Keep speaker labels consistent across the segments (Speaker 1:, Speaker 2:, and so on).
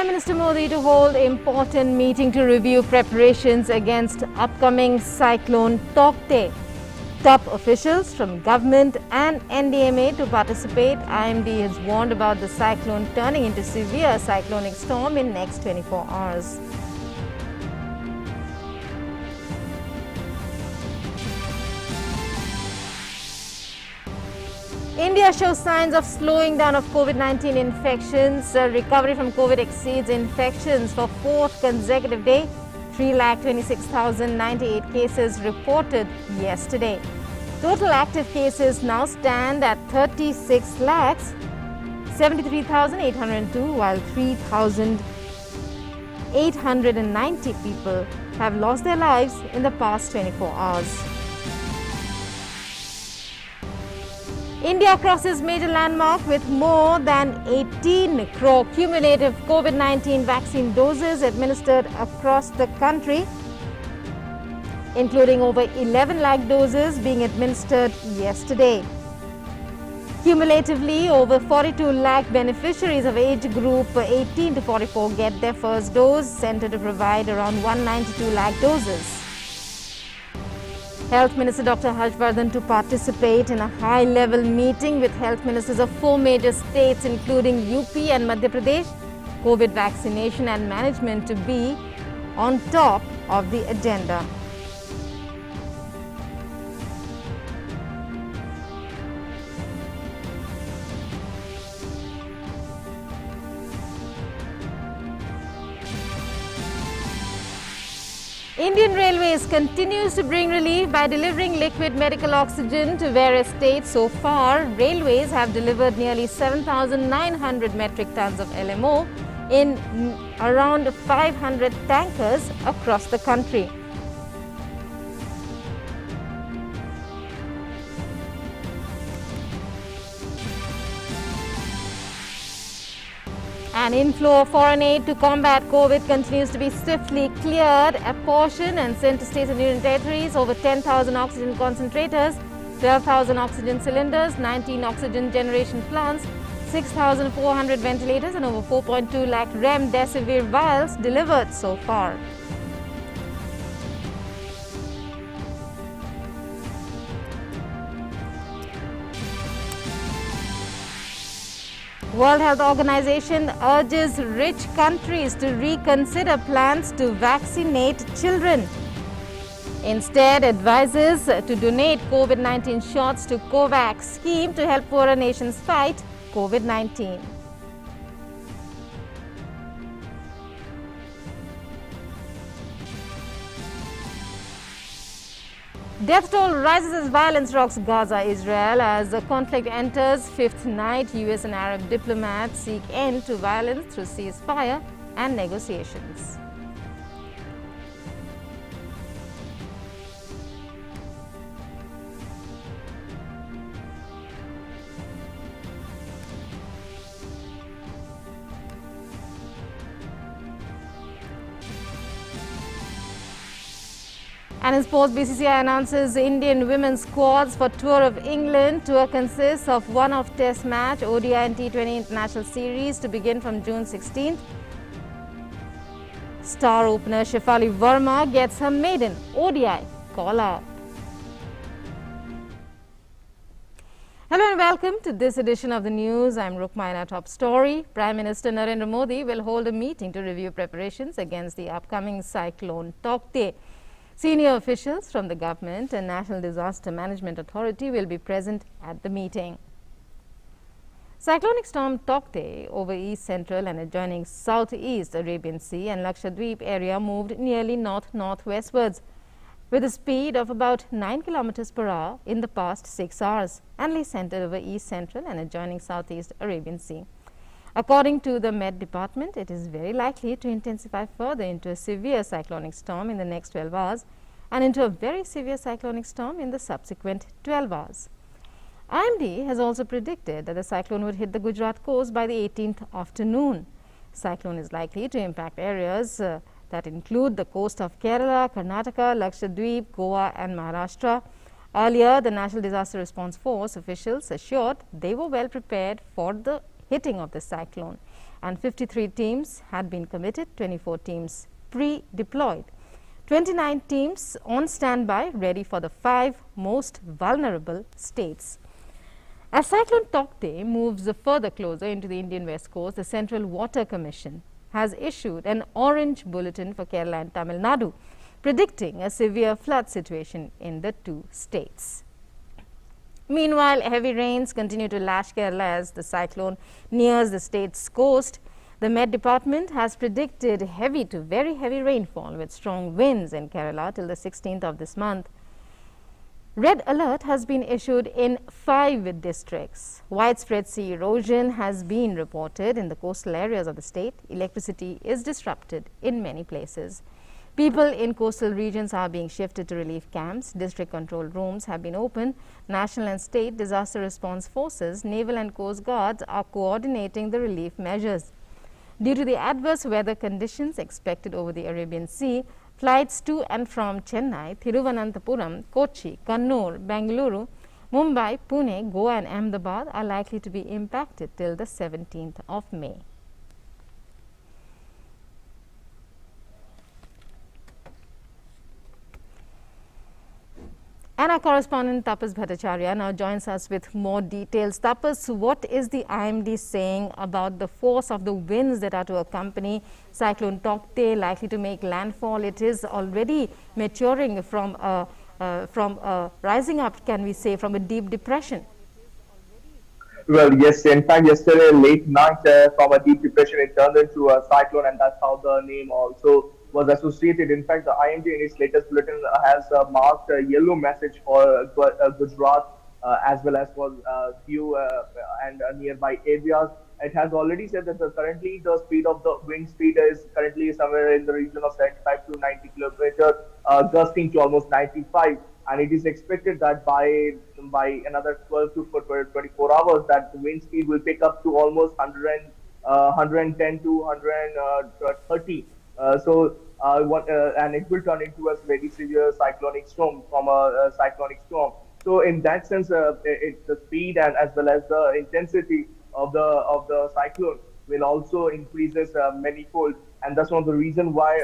Speaker 1: Prime Minister Modi to hold important meeting to review preparations against upcoming Cyclone Tauktae. Top officials from government and NDMA to participate. IMD has warned about the cyclone turning into severe cyclonic storm in next 24 hours. India shows signs of slowing down of COVID-19 infections. Recovery from COVID exceeds infections for fourth consecutive day. 3,26,098 cases reported yesterday. Total active cases now stand at 36,73,802, while 3,890 people have lost their lives in the past 24 hours. India crosses major landmark with more than 18 crore cumulative COVID-19 vaccine doses administered across the country, including over 11 lakh doses being administered yesterday. Cumulatively, over 42 lakh beneficiaries of age group 18 to 44 get their first dose, centered to provide around 192 lakh doses. Health Minister Dr. Harshvardhan to participate in a high-level meeting with health ministers of 4 major states including UP and Madhya Pradesh. COVID vaccination and management to be on top of the agenda. Indian Railways continues to bring relief by delivering liquid medical oxygen to various states. So far, Railways have delivered nearly 7,900 metric tons of LMO in around 500 tankers across the country. An inflow of foreign aid to combat COVID continues to be swiftly cleared, apportioned and sent to states and union territories. Over 10,000 oxygen concentrators, 12,000 oxygen cylinders, 19 oxygen generation plants, 6,400 ventilators and over 4.2 lakh remdesivir vials delivered so far. World Health Organization urges rich countries to reconsider plans to vaccinate children. Instead, advises to donate COVID-19 shots to COVAX scheme to help poorer nations fight COVID-19. Death toll rises as violence rocks Gaza, Israel. As the conflict enters fifth night, US and Arab diplomats seek end to violence through ceasefire and negotiations. And in sports, BCCI announces Indian women's squads for Tour of England. Tour consists of one-off test match, ODI and T20 International Series to begin from June 16th. Star opener Shefali Verma gets her maiden ODI call-up. Hello and welcome to this edition of the news. I'm Rukmaina. Top story. Prime Minister Narendra Modi will hold a meeting to review preparations against the upcoming Cyclone Tauktae. Senior officials from the government and National Disaster Management Authority will be present at the meeting. Cyclonic storm Tauktae over east central and adjoining southeast Arabian Sea and Lakshadweep area moved nearly north-northwestwards with a speed of about 9 km per hour in the past 6 hours and lay centered over east central and adjoining southeast Arabian Sea. According to the Met Department, it is very likely to intensify further into a severe cyclonic storm in the next 12 hours and into a very severe cyclonic storm in the subsequent 12 hours. IMD has also predicted that the cyclone would hit the Gujarat coast by the 18th afternoon. Cyclone is likely to impact areas that include the coast of Kerala, Karnataka, Lakshadweep, Goa and Maharashtra. Earlier, the National Disaster Response Force officials assured they were well prepared for the hitting of the cyclone. And 53 teams had been committed, 24 teams pre-deployed. 29 teams on standby, ready for the 5 most vulnerable states. As Cyclone Tauktae moves further closer into the Indian West Coast, the Central Water Commission has issued an orange bulletin for Kerala and Tamil Nadu, predicting a severe flood situation in the 2 states. Meanwhile, heavy rains continue to lash Kerala as the cyclone nears the state's coast. The Met Department has predicted heavy to very heavy rainfall with strong winds in Kerala till the 16th of this month. Red alert has been issued in 5 districts. Widespread sea erosion has been reported in the coastal areas of the state. Electricity is disrupted in many places. People in coastal regions are being shifted to relief camps. District control rooms have been opened. National and state disaster response forces, naval and coast guards are coordinating the relief measures. Due to the adverse weather conditions expected over the Arabian Sea, flights to and from Chennai, Thiruvananthapuram, Kochi, Kannur, Bengaluru, Mumbai, Pune, Goa and Ahmedabad are likely to be impacted till the 17th of May. And our correspondent Tapas Bhattacharya now joins us with more details. Tapas, what is the IMD saying about the force of the winds that are to accompany Cyclone Tauktae likely to make landfall? It is already maturing from rising up, can we say, from a deep depression.
Speaker 2: Well, yes, in fact, yesterday late night from a deep depression, it turned into a cyclone, and that's how the name also was associated. In fact, the IMD in its latest bulletin has marked a yellow message for Gujarat as well as for Diu and nearby areas. It has already said that currently the speed of the wind speed is currently somewhere in the region of 75 to 90 kilometers, gusting to almost 95. And it is expected that by another 12 to 24 hours, that the wind speed will pick up to almost 110 to 130. And it will turn into a very severe cyclonic storm from a cyclonic storm. So in that sense, the speed and as well as the intensity of the cyclone will also increases manifold, and that's one of the reason why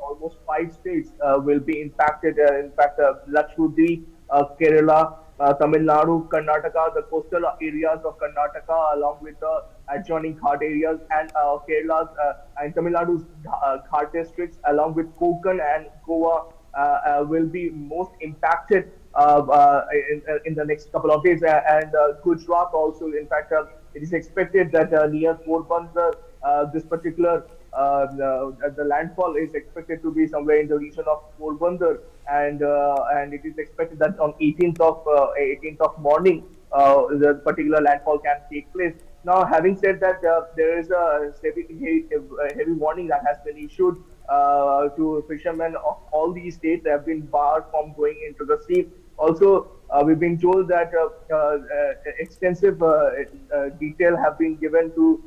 Speaker 2: almost 5 states will be impacted. In fact, Lakshadweep, Kerala, Tamil Nadu, Karnataka, the coastal areas of Karnataka, along with the adjoining Ghat areas, and Kerala's and Tamil Nadu's Ghat districts, along with Konkan and Goa, will be most impacted in the next couple of days. And Gujarat also, in fact, it is expected that near Porbandar, this particular the landfall is expected to be somewhere in the region of Porbandar, and it is expected that on 18th of morning the particular landfall can take place. Now, having said that, there is a heavy warning that has been issued to fishermen of all these states. They have been barred from going into the sea. Also, we've been told that extensive detail have been given to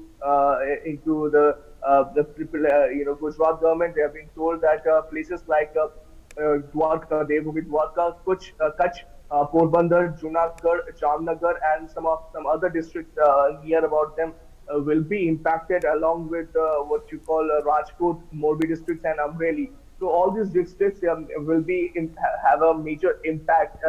Speaker 2: into the Gujarat government. They have been told that places like Dwarka, Devbhoomi Dwarka, Kutch, Porbandar, Junagadh, Jamnagar, and some other districts near about them will be impacted, along with what you call Rajkot, Morbi districts, and Amreli. So all these districts will be have a major impact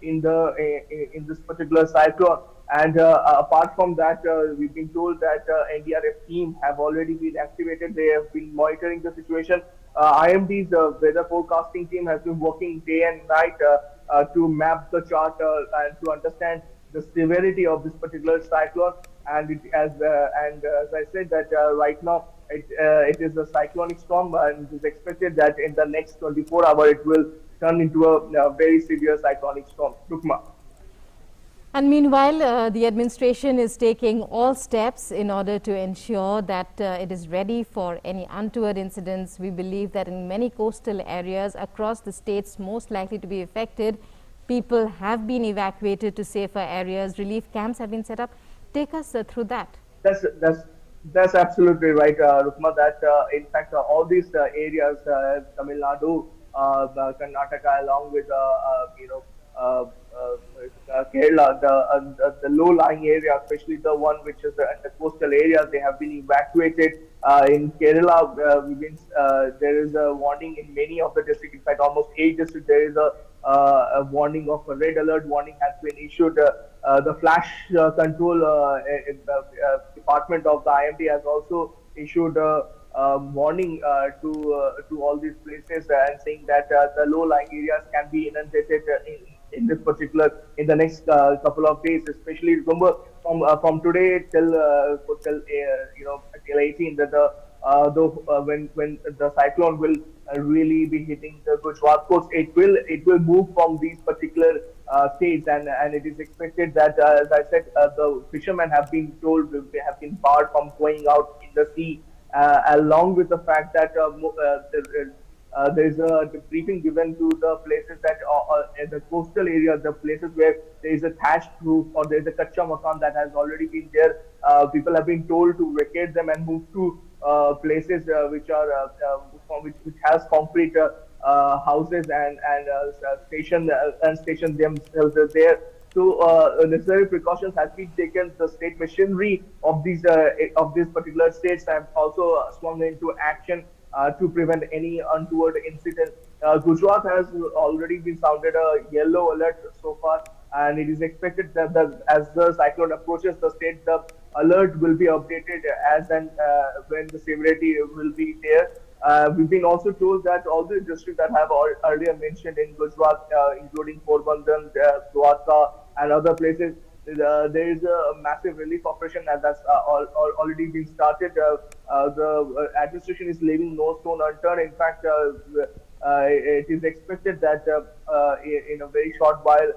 Speaker 2: in this particular cyclone. And apart from that, we've been told that NDRF team have already been activated. They have been monitoring the situation. IMD's weather forecasting team has been working day and night to map the chart and to understand the severity of this particular cyclone. And as I said, that right now it is a cyclonic storm, and it is expected that in the next 24 hours it will turn into a very severe cyclonic storm. Rukma.
Speaker 1: And meanwhile, the administration is taking all steps in order to ensure that it is ready for any untoward incidents. We believe that in many coastal areas across the states most likely to be affected, people have been evacuated to safer areas. Relief camps have been set up. Take us through that.
Speaker 2: That's absolutely right, Rukma. That in fact all these areas, Tamil Nadu, Karnataka, along with Kerala, the low-lying area, especially the one which is the coastal areas, they have been evacuated. In Kerala, there is a warning in many of the districts. In fact, almost 8 districts, there is a warning of a red alert warning has been issued. The flash control department of the IMD has also issued a warning to all these places and saying that the low-lying areas can be inundated in this particular in the next couple of days, especially remember from today till 18 that when the cyclone will really be hitting the Gujarat coast, it will move from these particular states, and it is expected that as I said, the fishermen have been told they have been barred from going out in the sea, along with the fact that there is a briefing given to the places that in the coastal areas, the places where there is a thatched roof or there is a kacha makan that has already been there. People have been told to vacate them and move to places which has concrete houses and station themselves there. So necessary precautions have been taken. The state machinery of these particular states have also swung into action to prevent any untoward incident. Gujarat has already been sounded a yellow alert so far, and it is expected that as the cyclone approaches the state, the alert will be updated as and when the severity will be there. We've been also told that all the districts that have earlier mentioned in Gujarat, including Porbandar, Dwarka, and other places, there is a massive relief operation that's already been started. The administration is leaving no stone unturned. In fact, it is expected that in a very short while,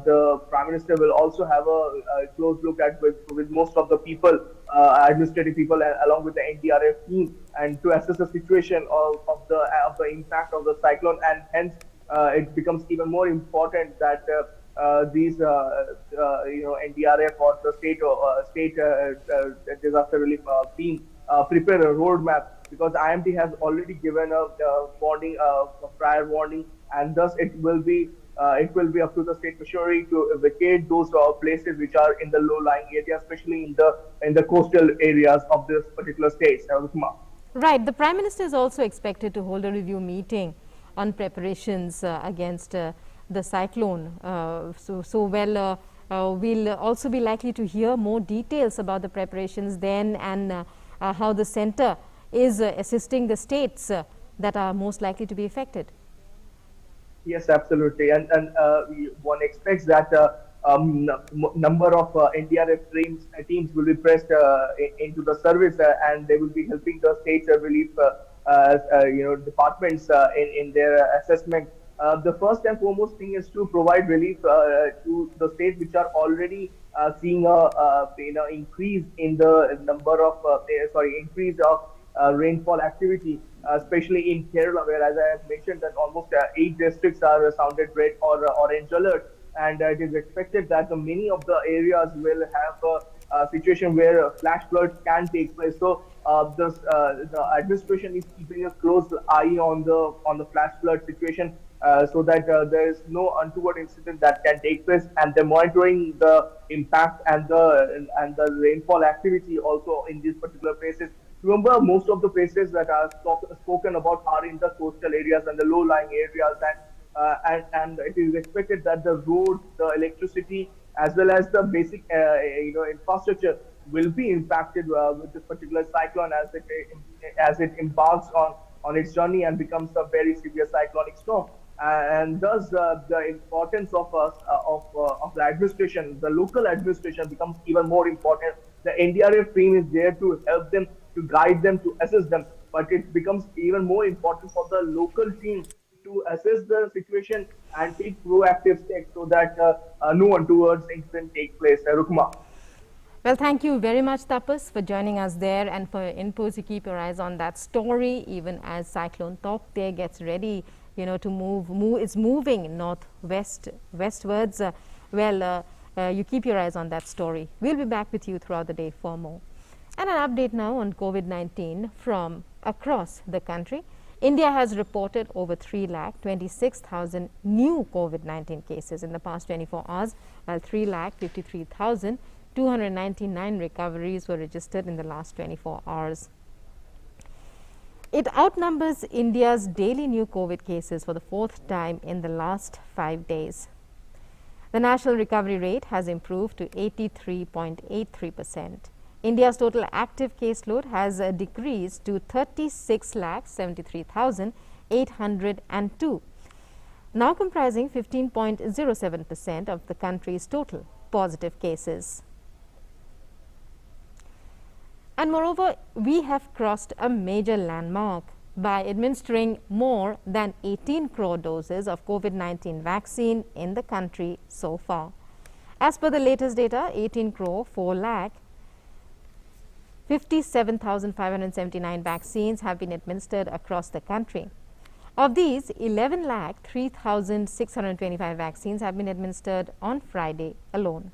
Speaker 2: the Prime Minister will also have a close look at with most of the people, administrative people, along with the NDRF team, and to assess the situation of the impact of the cyclone, and hence it becomes even more important that these NDRF or the state disaster relief team prepare a roadmap, because IMD has already given a warning, a prior warning, and thus it will be up to the state machinery to vacate those places which are in the low-lying areas, especially in the coastal areas of this particular state.
Speaker 1: Right. The Prime Minister is also expected to hold a review meeting on preparations against the cyclone. We'll also be likely to hear more details about the preparations then, and how the centre is assisting the states that are most likely to be affected.
Speaker 2: Yes, absolutely, and one expects that number of NDRF teams will be pressed into the service, and they will be helping the state relief departments in their assessment. The first and foremost thing is to provide relief to the states which are already seeing a increase in the number of increase of rainfall activity, especially in Kerala, where, as I have mentioned, that almost 8 districts are sounded red or orange alert, and it is expected that many of the areas will have a situation where flash floods can take place. So the administration is keeping a close eye on the flash flood situation, so that there is no untoward incident that can take place, and they're monitoring the impact and the rainfall activity also in these particular places. Remember, most of the places that are spoken about are in the coastal areas and the low-lying areas, and it is expected that the roads, the electricity, as well as the basic infrastructure will be impacted with this particular cyclone as it embarks on its journey and becomes a very severe cyclonic storm. And thus the importance of the administration, the local administration, becomes even more important. The NDRF team is there to help them, to guide them, to assist them, but it becomes even more important for the local team to assess the situation and take proactive steps so that no untoward incident take place. Rukma.
Speaker 1: Well, thank you very much, Tapas, for joining us there, and for inputs. You keep your eyes on that story, even as Cyclone Tauktae gets ready, to it's moving westwards. You keep your eyes on that story. We'll be back with you throughout the day for more. And an update now on COVID-19 from across the country. India has reported over 3,26,000 new COVID-19 cases in the past 24 hours, while 3,53,299 recoveries were registered in the last 24 hours. It outnumbers India's daily new COVID cases for the fourth time in the last 5 days. The national recovery rate has improved to 83.83%. India's total active caseload has decreased to 36,73,802, now comprising 15.07% of the country's total positive cases. And moreover, we have crossed a major landmark by administering more than 18 crore doses of COVID-19 vaccine in the country so far. As per the latest data, 18 crore 4 lakh 57,579 vaccines have been administered across the country. Of these, 11 lakh 3,625 vaccines have been administered on Friday alone.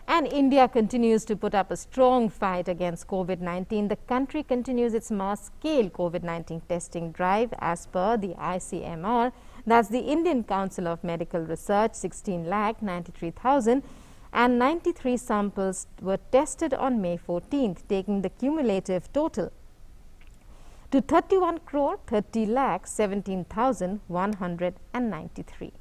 Speaker 1: And India continues to put up a strong fight against COVID-19. The country continues its mass-scale COVID-19 testing drive as per the ICMR, that's the Indian Council of Medical Research. 16,93,093 samples were tested on May 14th, taking the cumulative total to 31 crore 30 lakh 17,193.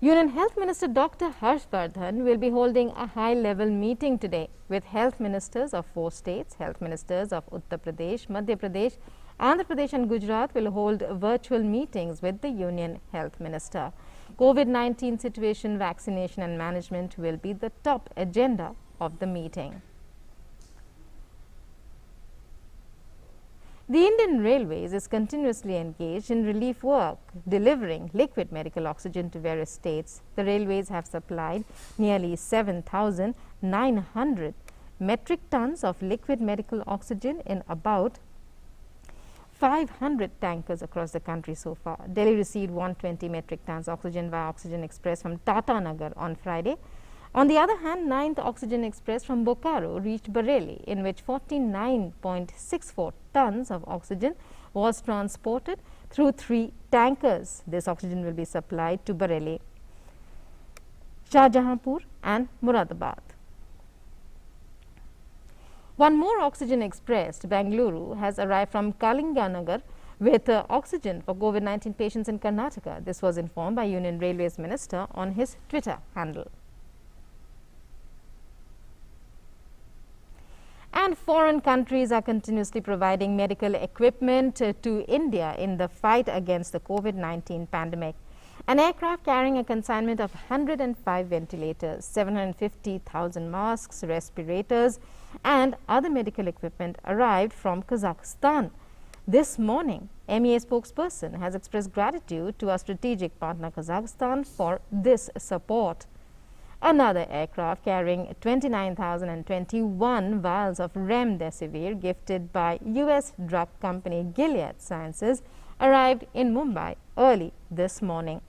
Speaker 1: Union Health Minister Dr. Harshvardhan will be holding a high-level meeting today with health ministers of 4 states. Health ministers of Uttar Pradesh, Madhya Pradesh, Andhra Pradesh and Gujarat will hold virtual meetings with the Union Health Minister. COVID-19 situation, vaccination and management will be the top agenda of the meeting. The Indian Railways is continuously engaged in relief work, delivering liquid medical oxygen to various states. The railways have supplied nearly 7,900 metric tons of liquid medical oxygen in about 500 tankers across the country so far. Delhi received 120 metric tons oxygen via Oxygen Express from Tata Nagar on Friday. On the other hand, 9th Oxygen Express from Bokaro reached Bareilly, in which 49.64 tons of oxygen was transported through 3 tankers. This oxygen will be supplied to Bareilly, Shahjahanpur and Muradabad. One more Oxygen Express to Bengaluru has arrived from Kalinganagar with oxygen for COVID-19 patients in Karnataka. This was informed by Union Railways Minister on his Twitter handle. And foreign countries are continuously providing medical equipment to India in the fight against the COVID-19 pandemic. An aircraft carrying a consignment of 105 ventilators, 750,000 masks, respirators and other medical equipment arrived from Kazakhstan. This morning, MEA spokesperson has expressed gratitude to our strategic partner Kazakhstan for this support. Another aircraft carrying 29,021 vials of remdesivir gifted by US drug company Gilead Sciences arrived in Mumbai early this morning.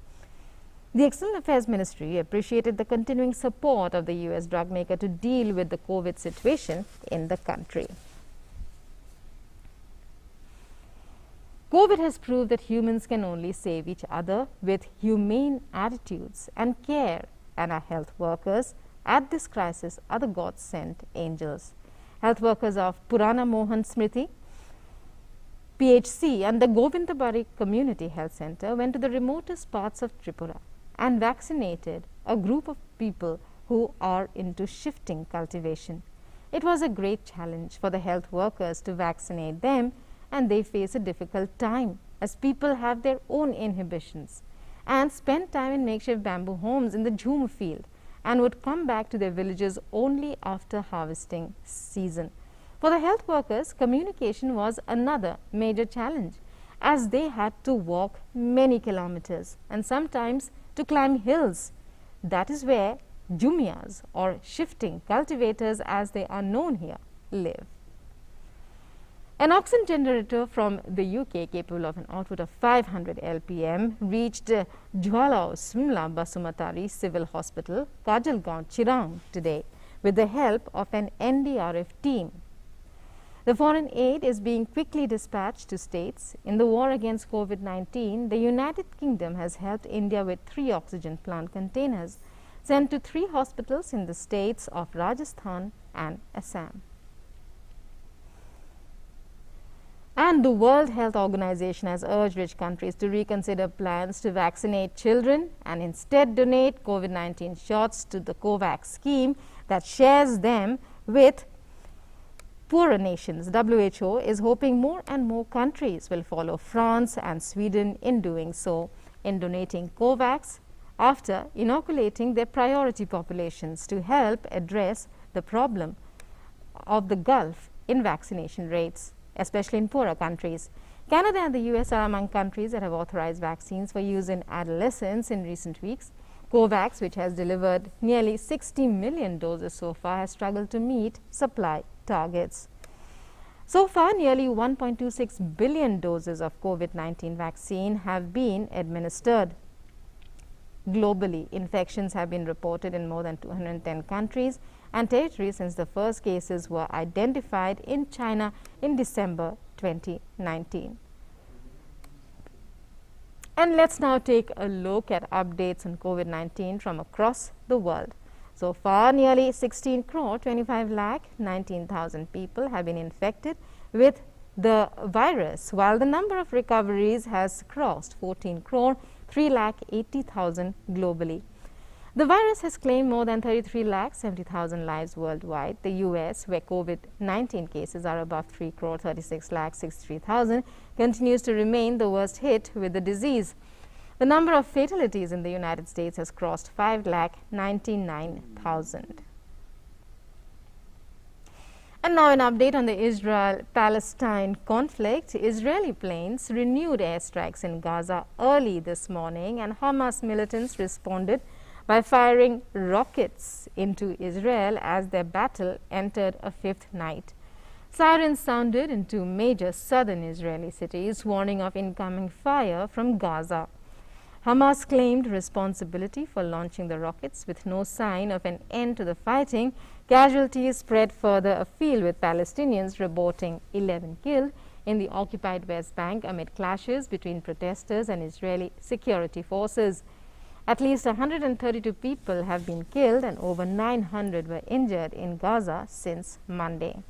Speaker 1: The External Affairs Ministry appreciated the continuing support of the US drug maker to deal with the COVID situation in the country. COVID has proved that humans can only save each other with humane attitudes and care, and our health workers at this crisis are the God-sent angels. Health workers of Purana Mohan Smriti PHC and the Govindabari Community Health Center went to the remotest parts of Tripura and vaccinated a group of people who are into shifting cultivation. It was a great challenge for the health workers to vaccinate them, and they face a difficult time as people have their own inhibitions and spend time in makeshift bamboo homes in the Jhum field and would come back to their villages only after harvesting season. For the health workers, communication was another major challenge as they had to walk many kilometers and sometimes to climb hills. That is where Jumiyas or shifting cultivators as they are known here live. An oxygen generator from the UK capable of an output of 500 LPM reached Jwala Simla Basumatari Civil Hospital, Kajalgaon, Chirang today with the help of an NDRF team. The foreign aid is being quickly dispatched to states. In the war against COVID-19, the United Kingdom has helped India with 3 oxygen plant containers sent to 3 hospitals in the states of Rajasthan and Assam. And the World Health Organization has urged rich countries to reconsider plans to vaccinate children and instead donate COVID-19 shots to the COVAX scheme that shares them with poorer nations. WHO is hoping more and more countries will follow France and Sweden in doing so, in donating COVAX after inoculating their priority populations to help address the problem of the gulf in vaccination rates, especially in poorer countries. Canada and the US are among countries that have authorized vaccines for use in adolescents in recent weeks. COVAX, which has delivered nearly 60 million doses so far, has struggled to meet supply targets. So far, nearly 1.26 billion doses of COVID-19 vaccine have been administered. Globally, infections have been reported in more than 210 countries and territories since the first cases were identified in China in December 2019. And let's now take a look at updates on COVID-19 from across the world. So far, nearly 16 crore 25 lakh 19,000 people have been infected with the virus, while the number of recoveries has crossed 14 crore 3 lakh 80,000 globally. The virus has claimed more than 33 lakh 70,000 lives worldwide. The US, where COVID-19 cases are above 3 crore 36 lakh 63,000, continues to remain the worst hit with the disease. The number of fatalities in the United States has crossed 5 lakh 99,000. And now an update on the Israel-Palestine conflict. Israeli planes renewed airstrikes in Gaza early this morning, and Hamas militants responded by firing rockets into Israel as their battle entered a 5th night. Sirens sounded in 2 major southern Israeli cities, warning of incoming fire from Gaza. Hamas claimed responsibility for launching the rockets with no sign of an end to the fighting. Casualties spread further afield, with Palestinians reporting 11 killed in the occupied West Bank amid clashes between protesters and Israeli security forces. At least 132 people have been killed and over 900 were injured in Gaza since Monday.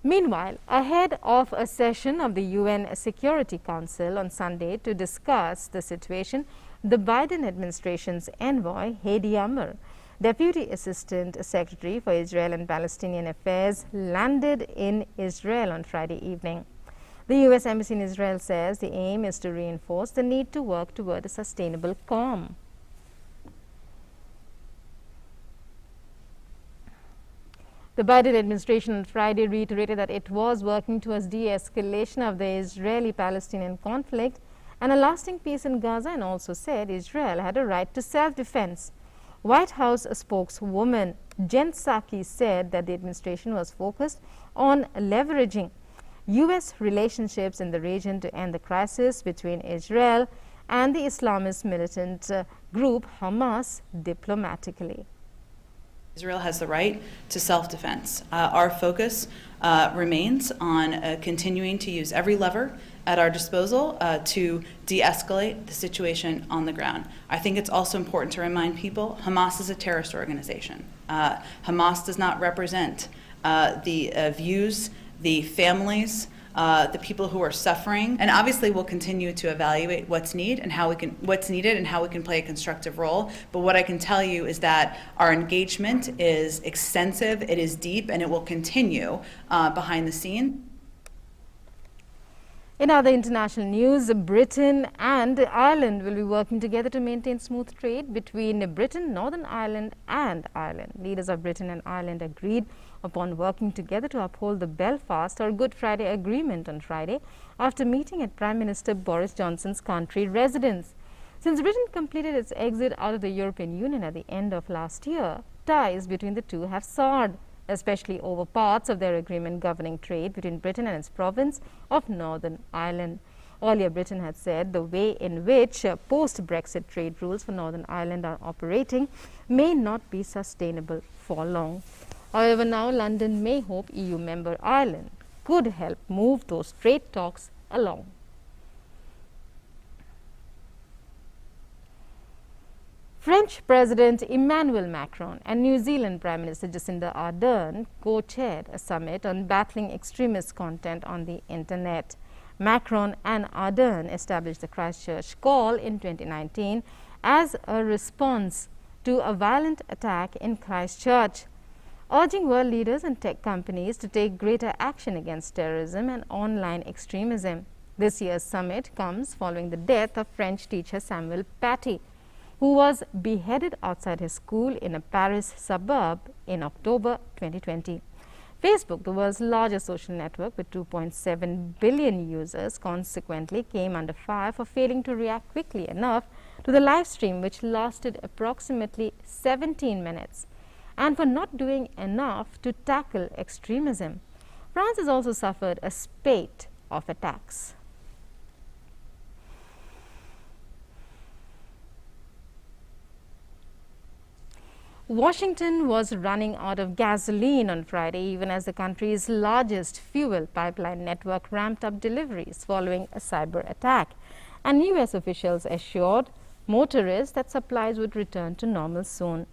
Speaker 1: Meanwhile, ahead of a session of the UN Security Council on Sunday to discuss the situation, the Biden administration's envoy, Hady Amr, Deputy Assistant Secretary for Israel and Palestinian Affairs, landed in Israel on Friday evening. The U.S. Embassy in Israel says the aim is to reinforce the need to work toward a sustainable calm. The Biden administration on Friday reiterated that it was working towards de-escalation of the Israeli-Palestinian conflict and a lasting peace in Gaza, and also said Israel had a right to self-defense. White House spokeswoman Jen Psaki said that the administration was focused on leveraging U.S. relationships in the region to end the crisis between Israel and the Islamist militant group Hamas diplomatically.
Speaker 3: Israel has the right to self-defense. Our focus remains on continuing to use every lever at our disposal to de-escalate the situation on the ground. I think it's also important to remind people Hamas is a terrorist organization. Hamas does not represent the views, the families, the people who are suffering, and obviously we'll continue to evaluate what's needed and how we can play a constructive role. But what I can tell you is that our engagement is extensive, it is deep, and it will continue behind the scene.
Speaker 1: In other international news, Britain and Ireland will be working together to maintain smooth trade between Britain, Northern Ireland and Ireland. Leaders of Britain and Ireland agreed upon working together to uphold the Belfast or Good Friday Agreement on Friday after meeting at Prime Minister Boris Johnson's country residence. Since Britain completed its exit out of the European Union at the end of last year, ties between the two have soured, especially over parts of their agreement governing trade between Britain and its province of Northern Ireland. Earlier, Britain had said the way in which post-Brexit trade rules for Northern Ireland are operating may not be sustainable for long. However, now London may hope EU member Ireland could help move those trade talks along. French President Emmanuel Macron and New Zealand Prime Minister Jacinda Ardern co-chaired a summit on battling extremist content on the internet. Macron and Ardern established the Christchurch call in 2019 as a response to a violent attack in Christchurch, urging world leaders and tech companies to take greater action against terrorism and online extremism. This year's summit comes following the death of French teacher Samuel Paty, who was beheaded outside his school in a Paris suburb in October 2020. Facebook, the world's largest social network with 2.7 billion users, consequently came under fire for failing to react quickly enough to the live stream, which lasted approximately 17 minutes, and for not doing enough to tackle extremism. France has also suffered a spate of attacks. Washington was running out of gasoline on Friday, even as the country's largest fuel pipeline network ramped up deliveries following a cyber attack. And U.S. officials assured motorists that supplies would return to normal soon.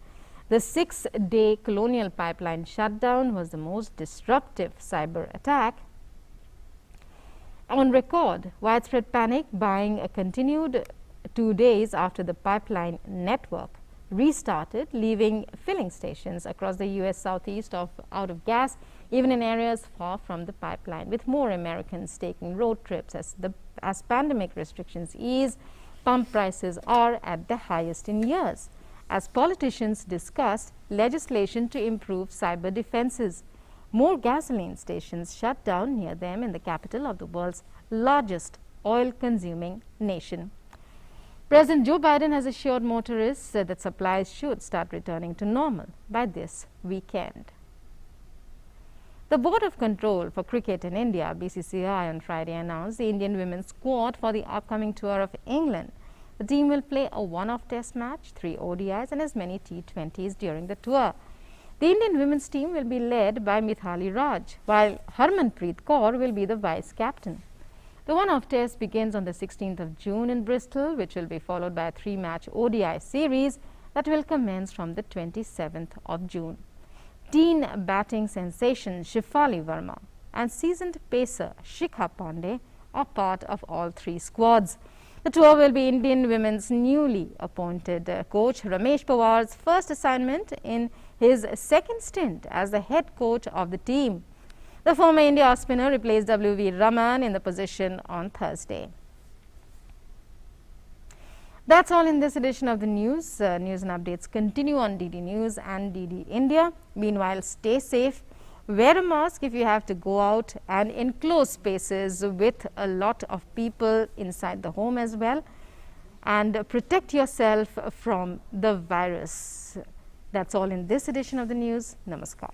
Speaker 1: The 6-day Colonial Pipeline shutdown was the most disruptive cyber attack on record. Widespread panic buying continued 2 days after the pipeline network restarted, leaving filling stations across the U.S. southeast out of gas, even in areas far from the pipeline, with more Americans taking road trips as pandemic restrictions ease. Pump prices are at the highest in years, as politicians discussed legislation to improve cyber defenses. More gasoline stations shut down near them in the capital of the world's largest oil-consuming nation. President Joe Biden has assured motorists that supplies should start returning to normal by this weekend. The Board of Control for Cricket in India, BCCI, on Friday announced the Indian women's squad for the upcoming tour of England. The team will play a one-off test match, 3 ODIs and as many T20s during the tour. The Indian women's team will be led by Mithali Raj, while Harmanpreet Kaur will be the vice-captain. The one-off test begins on the 16th of June in Bristol, which will be followed by a 3-match ODI series that will commence from the 27th of June. Teen batting sensation Shefali Verma and seasoned pacer Shikha Pandey are part of all 3 squads. The tour will be Indian women's newly appointed coach Ramesh Pawar's first assignment in his second stint as the head coach of the team. The former India spinner replaced W.V. Raman in the position on Thursday. That's all in this edition of the news. News and updates continue on DD News and DD India. Meanwhile, stay safe, wear a mask if you have to go out, and in closed spaces with a lot of people inside the home as well, and protect yourself from the virus. That's all in this edition of the news. Namaskar.